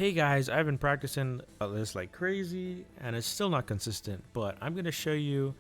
Hey guys, I've been practicing this like crazy and it's still not consistent, but I'm going to show you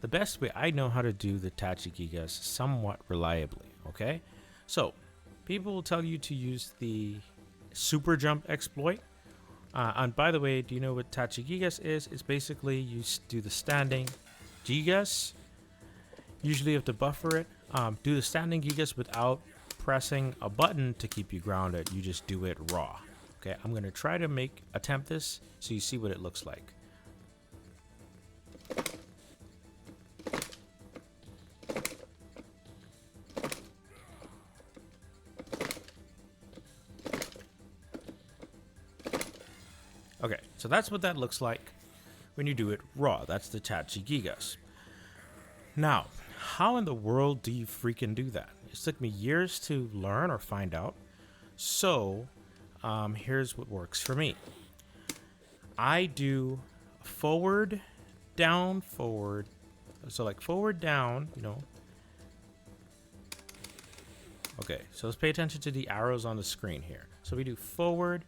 the best way I know how to do the Tachi Gigas somewhat reliably, okay? So, people will tell you to use the super jump exploit. And by the way, do you know what Tachi Gigas is? It's basically you do the standing Gigas. Usually you have to buffer it. Do the standing Gigas without pressing a button to keep you grounded. You just do it raw. Okay, I'm gonna try to attempt this so you see what it looks like. Okay, so that's what that looks like when you do it raw. That's the Tachi Gigas. Now, how in the world do you freaking do that? It took me years to learn or find out. So, here's what works for me. I do forward, down, forward. So like forward, down, you know. Okay, so let's pay attention to the arrows on the screen here. So we do forward,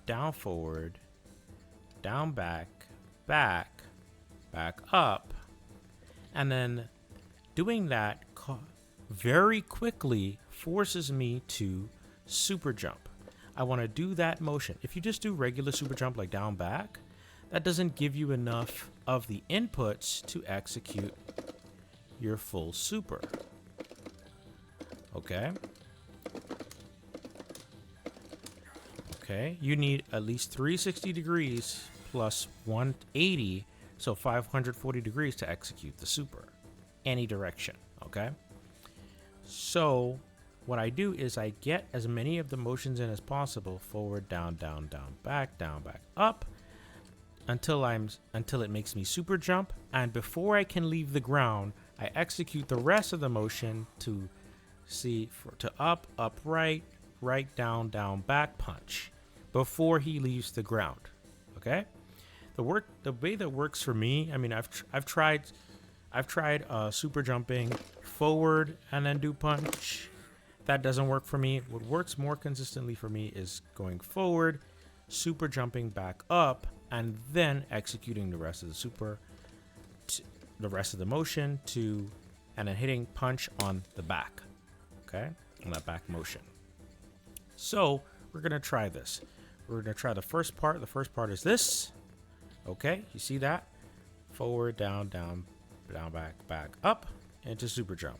down, back, back, back up. And then doing that very quickly forces me to super jump. I want to do that motion. If you just do regular super jump like down back, that doesn't give you enough of the inputs to execute your full super. Okay. Okay, you need at least 360 degrees plus 180, so 540 degrees to execute the super. Any direction, okay? So what I do is I get as many of the motions in as possible, forward, down, back, up, until it makes me super jump, and before I can leave the ground, I execute the rest of the motion to up, right, down, back punch before he leaves the ground. Okay? The way that works for me, I mean I've tried super jumping forward and then do punch. That doesn't work for me. What works more consistently for me is going forward, super jumping back up, and then executing the rest of the rest of the motion and then hitting punch on the back. Okay, on that back motion. So we're gonna try this. We're gonna try the first part. The first part is this. Okay, you see that? Forward, down, back, up, into super jump.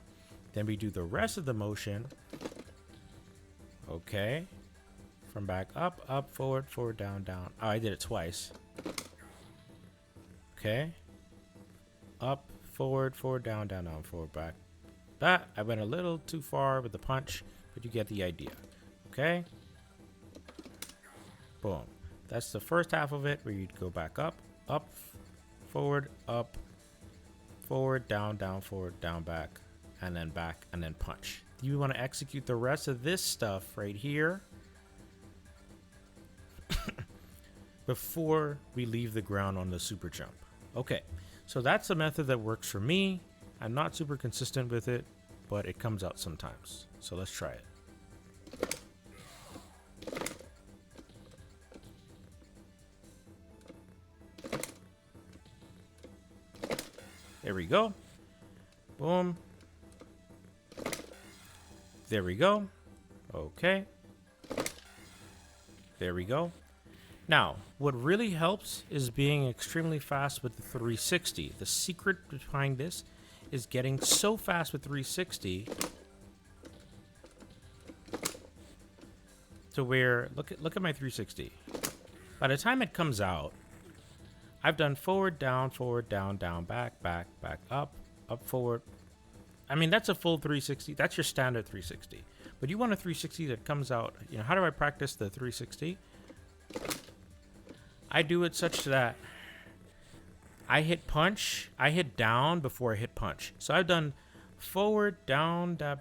Then we do the rest of the motion. Okay. From back up, forward, down. Oh, I did it twice. Okay. Up, forward, down, forward, back. That, I went a little too far with the punch, but you get the idea. Okay. Boom. That's the first half of it where you'd go back up, forward, down, forward, down, back, and then punch. You want to execute the rest of this stuff right here before we leave the ground on the super jump. Okay, so that's a method that works for me. I'm not super consistent with it, but it comes out sometimes. So let's try it. There we go. Boom. There we go. Okay. There we go. Now, what really helps is being extremely fast with the 360. The secret behind this is getting so fast with 360 to where, look at my 360. By the time it comes out, I've done forward, down, back, up, forward. I mean, that's a full 360. That's your standard 360. But you want a 360 that comes out, you know, how do I practice the 360? I do it such that I hit punch, I hit down before I hit punch. So I've done forward, down, back,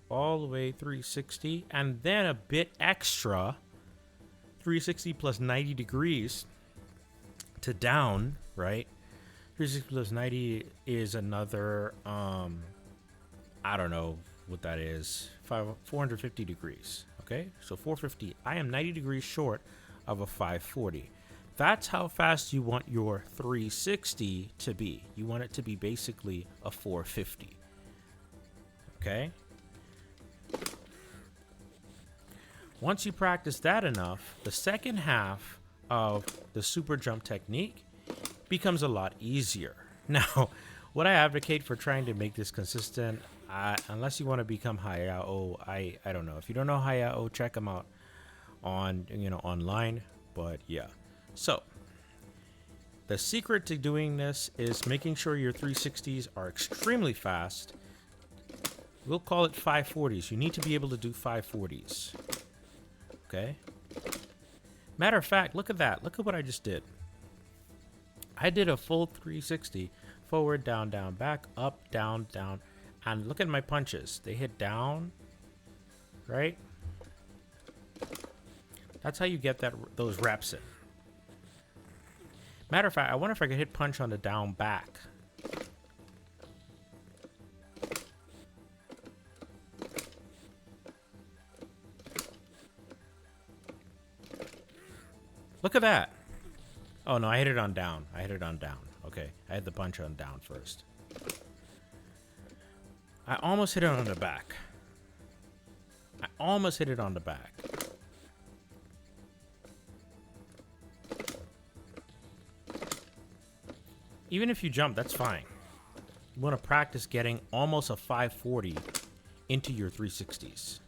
all the way 360, and then a bit extra, 360 plus 90 degrees to down, right? 360 plus 90 is another, I don't know what that is, 450 degrees, Okay, so 450. I am 90 degrees short of a 540. That's how fast you want your 360 to be. You want it to be basically a 450. Okay? Once you practice that enough, the second half of the super jump technique becomes a lot easier. Now, what I advocate for trying to make this consistent, unless you want to become Hayao, I don't know. If you don't know Hayao, check them out on online. But yeah, so the secret to doing this is making sure your 360s are extremely fast. We'll call it 540s. You need to be able to do 540s. Okay. Matter of fact, look at that. Look at what I just did. I did a full 360. Forward, down, down, back, up, down, down. And look at my punches. They hit down, right? That's how you get those reps in. Matter of fact, I wonder if I could hit punch on the down back. Look at that. Oh, no, I hit it on down. I hit it on down. Okay, I had the punch on down first. I almost hit it on the back. I almost hit it on the back. Even if you jump, that's fine. You want to practice getting almost a 540 into your 360s.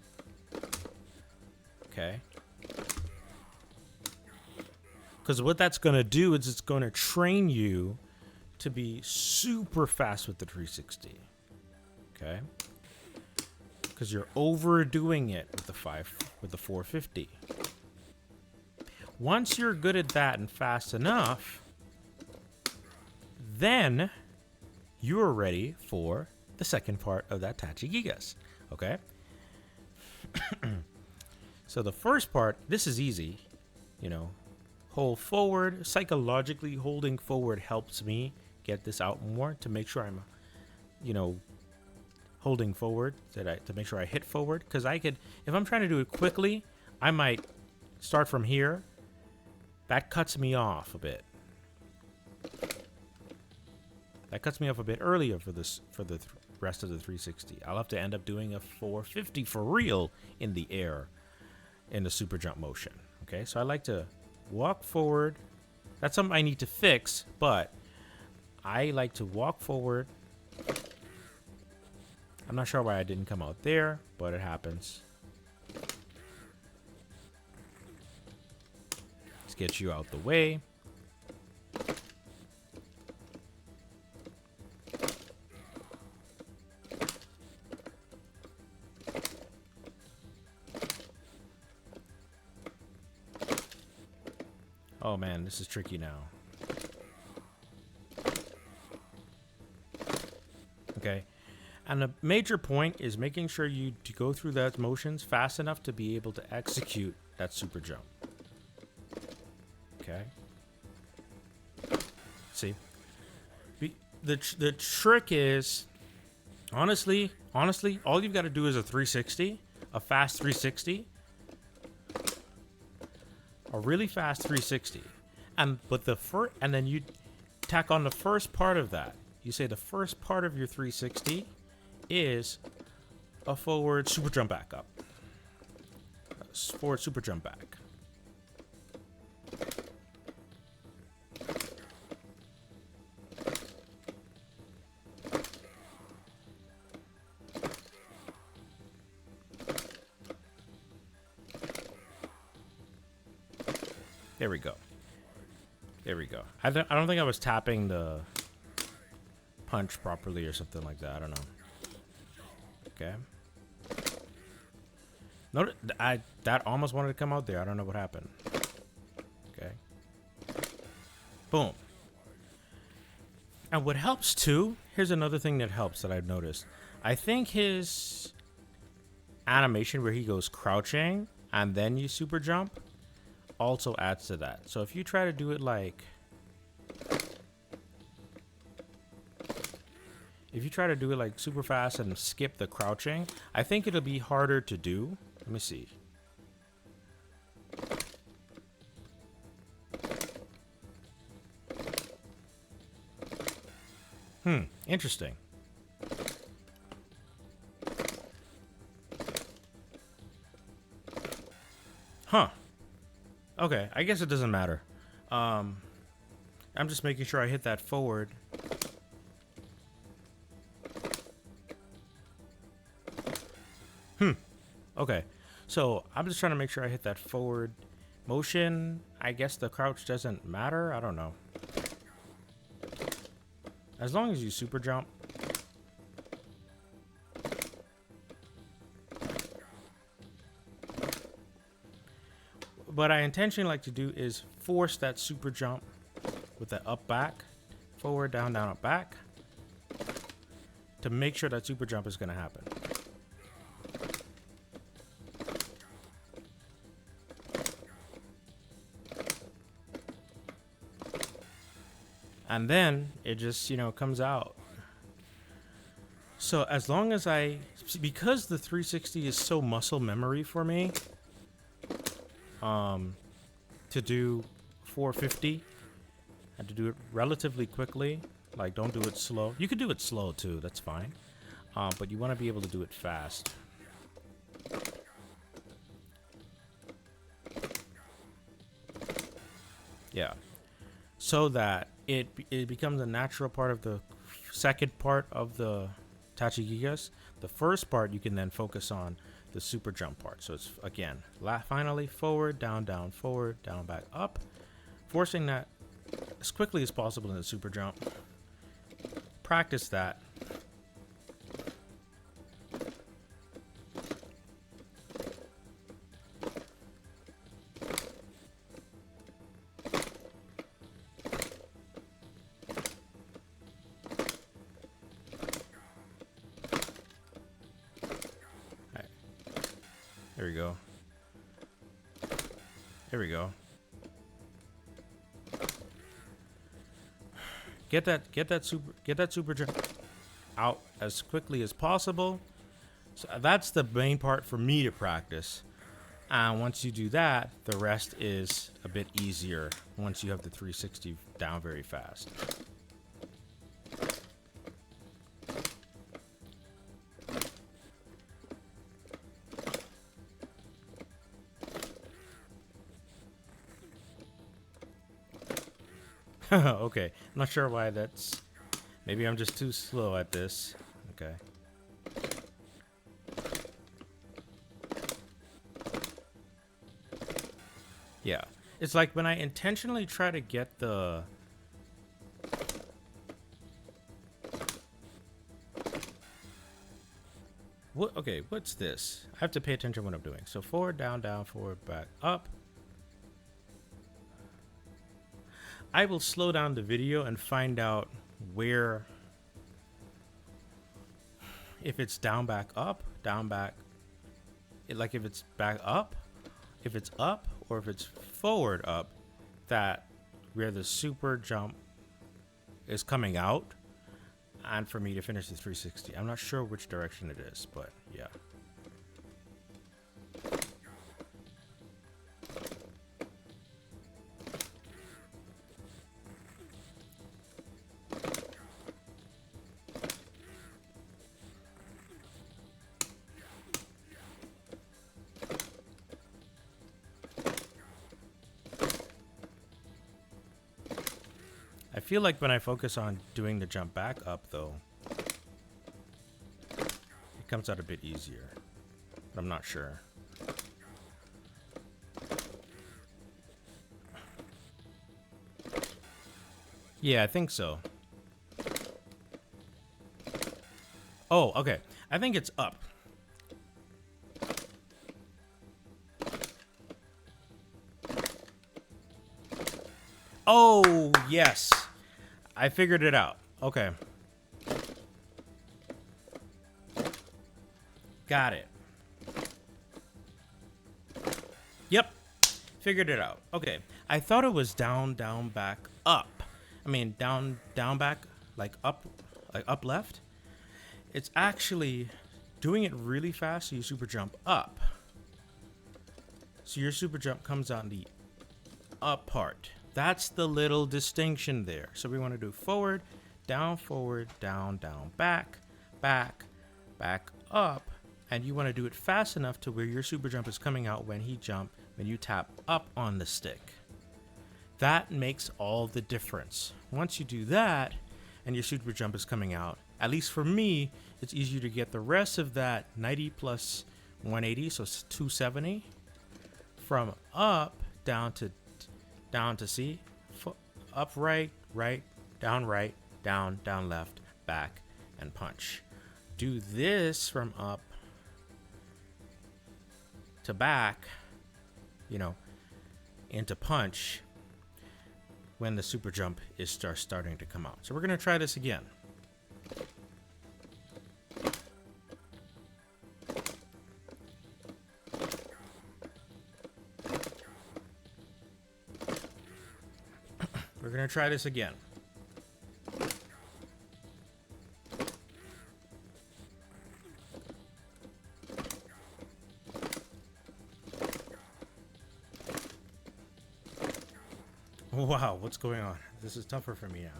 Okay? Because what that's going to do is it's going to train you to be super fast with the 360. Okay? Because you're overdoing it with the 450. Once you're good at that and fast enough, then you're ready for the second part of that Tachi Gigas. Okay? So the first part, this is easy. Hold forward. Psychologically holding forward helps me get this out more to make sure I'm, holding forward to make sure I hit forward. Because if I'm trying to do it quickly, I might start from here. That cuts me off a bit. That cuts me off a bit earlier for the rest of the 360. I'll have to end up doing a 450 for real in the air in the super jump motion. Okay, so I like to walk forward. That's something I need to fix, but I like to walk forward. I'm not sure why I didn't come out there, but it happens. Let's get you out the way. Oh man, this is tricky now. Okay. And a major point is making sure you go through those motions fast enough to be able to execute that super jump. Okay. See? The trick is, honestly, all you've got to do is a 360, a fast 360. A really fast 360, and then you tack on the first part of that. You say the first part of your 360 is a forward super jump back up. Forward super jump back. There we go. There we go. I don't think I was tapping the punch properly or something like that. I don't know. Okay. Notice that almost wanted to come out there. I don't know what happened. Okay. Boom. And what helps too, here's another thing that helps that I've noticed. I think his animation where he goes crouching and then you super jump also adds to that. So if you try to do it like, super fast and skip the crouching, I think it'll be harder to do. Let me see. Interesting. Huh. Okay, I guess it doesn't matter. I'm just making sure I hit that forward. Okay, so I'm just trying to make sure I hit that forward motion. I guess the crouch doesn't matter. I don't know. As long as you super jump. What I intentionally like to do is force that super jump with the up back, forward, down, down, up, back, to make sure that super jump is going to happen. And then it just, comes out. So as long as because the 360 is so muscle memory for me, to do 450 and to do it relatively quickly, like don't do it slow. You could do it slow too, that's fine. But you want to be able to do it fast. Yeah. So that it becomes a natural part of the second part of the Tachi Gigas. The first part you can then focus on the super jump part. So it's again, finally forward, down, back, up, forcing that as quickly as possible in the super jump. Practice that. There we go. There we go. Get that super jump out as quickly as possible. So that's the main part for me to practice. And once you do that, the rest is a bit easier once you have the 360 down very fast. Okay, I'm not sure why that's... Maybe I'm just too slow at this. Okay. Yeah, it's like when I intentionally try to get the... What? Okay, what's this? I have to pay attention to what I'm doing. So forward, down, forward, back, up. I will slow down the video and find out where, if it's down, back, up, like if it's back up, if it's up, or if it's forward up, that where the super jump is coming out, and for me to finish the 360. I'm not sure which direction it is, but yeah. I feel like when I focus on doing the jump back up, though, it comes out a bit easier. But I'm not sure. Yeah, I think so. Oh, okay. I think it's up. Oh, yes. I figured it out. Okay. Got it. Yep. Figured it out. Okay. I thought it was down, back, up. I mean, down, back, like up left. It's actually doing it really fast, so you super jump up. So your super jump comes on the up part. That's the little distinction there. So we want to do forward, down, forward, down, down, back, back, back up. And you want to do it fast enough to where your super jump is coming out when you tap up on the stick. That makes all the difference. Once you do that and your super jump is coming out, at least for me, it's easier to get the rest of that 90 plus 180, so it's 270, from up down to C, up, right, right, down, down, left, back, and punch. Do this from up to back, into punch when the super jump is starting to come out. So we're going to try this again. We're going to try this again. Wow, what's going on? This is tougher for me now.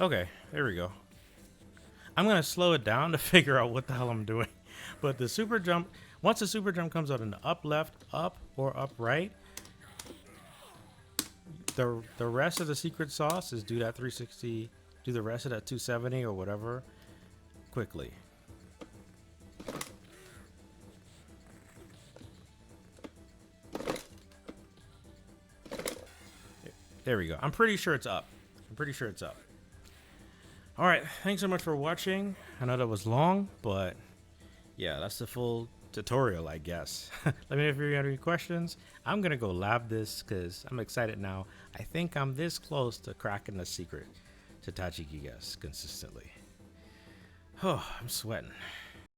Okay, there we go. I'm going to slow it down to figure out what the hell I'm doing. But the super jump, once the super jump comes out in the up left, up, or up right, the rest of the secret sauce is do that 360, do the rest of that 270 or whatever quickly. There we go. I'm pretty sure it's up. All right, thanks so much for watching. I know that was long, but yeah, that's the full tutorial, I guess. Let me know if you have any questions. I'm gonna go lab this because I'm excited now. I think I'm this close to cracking the secret to Tachi Gigas consistently. Oh, I'm sweating.